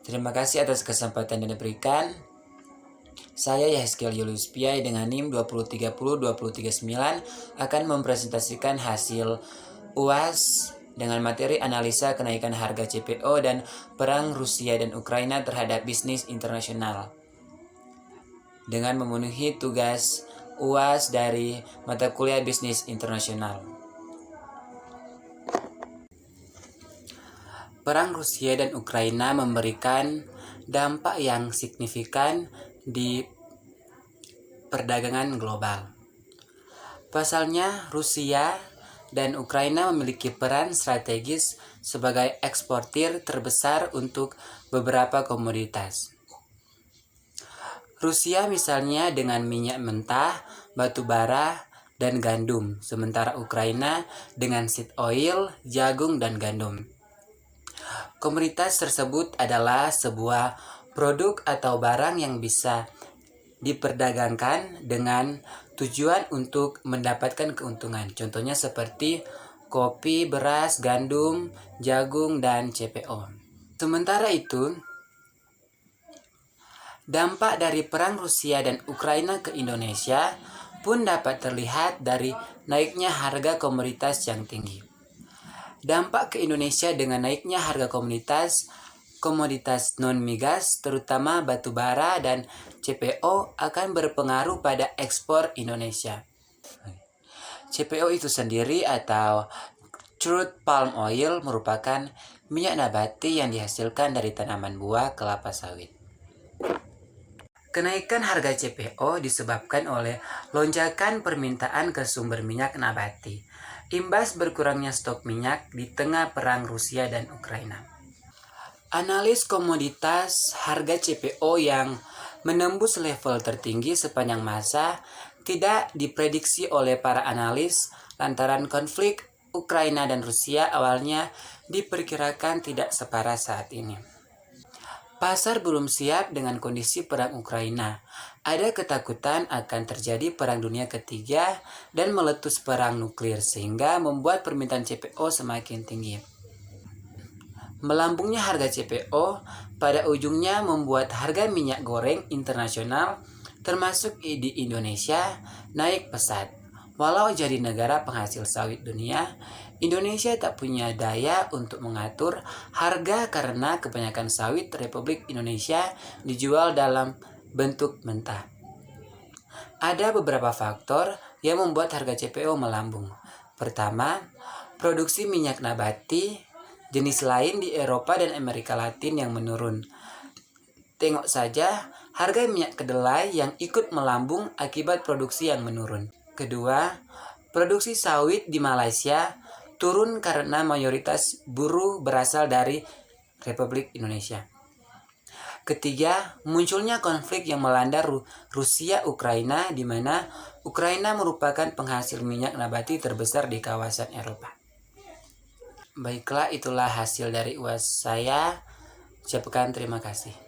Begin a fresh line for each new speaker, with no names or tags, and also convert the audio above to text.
Terima kasih atas kesempatan yang diberikan. Saya Yaheskel Julius Piai dengan NIM 2030-2039 akan mempresentasikan hasil UAS dengan materi analisa kenaikan harga CPO dan perang Rusia dan Ukraina terhadap bisnis internasional. Dengan memenuhi tugas UAS dari mata kuliah bisnis internasional. Perang Rusia dan Ukraina memberikan dampak yang signifikan di perdagangan global. Pasalnya, Rusia dan Ukraina memiliki peran strategis sebagai eksportir terbesar untuk beberapa komoditas. Rusia misalnya dengan minyak mentah, batu bara, dan gandum, sementara Ukraina dengan seed oil, jagung, dan gandum. Komoditas tersebut adalah sebuah produk atau barang yang bisa diperdagangkan dengan tujuan untuk mendapatkan keuntungan. Contohnya seperti kopi, beras, gandum, jagung, dan CPO. Sementara itu, dampak dari perang Rusia dan Ukraina ke Indonesia pun dapat terlihat dari naiknya harga komoditas yang tinggi. Dampak ke Indonesia dengan naiknya harga komoditas non-migas, terutama batu bara dan CPO, akan berpengaruh pada ekspor Indonesia. CPO itu sendiri atau crude palm oil merupakan minyak nabati yang dihasilkan dari tanaman buah kelapa sawit. Kenaikan harga CPO disebabkan oleh lonjakan permintaan ke sumber minyak nabati, imbas berkurangnya stok minyak di tengah perang Rusia dan Ukraina. Analis komoditas harga CPO yang menembus level tertinggi sepanjang masa tidak diprediksi oleh para analis lantaran konflik Ukraina dan Rusia awalnya diperkirakan tidak separah saat ini. Pasar belum siap dengan kondisi perang Ukraina. Ada ketakutan akan terjadi perang dunia ketiga dan meletus perang nuklir sehingga membuat permintaan CPO semakin tinggi. Melambungnya harga CPO pada ujungnya membuat harga minyak goreng internasional termasuk di Indonesia naik pesat. Walau jadi negara penghasil sawit dunia, Indonesia tak punya daya untuk mengatur harga karena kebanyakan sawit Republik Indonesia dijual dalam bentuk mentah. Ada beberapa faktor yang membuat harga CPO melambung. Pertama, produksi minyak nabati jenis lain di Eropa dan Amerika Latin yang menurun. Tengok saja harga minyak kedelai yang ikut melambung akibat produksi yang menurun. Kedua, produksi sawit di Malaysia turun karena mayoritas buruh berasal dari Republik Indonesia. Ketiga, munculnya konflik yang melanda Rusia-Ukraina di mana Ukraina merupakan penghasil minyak nabati terbesar di kawasan Eropa. Baiklah, itulah hasil dari UAS saya. Ucapkan terima kasih.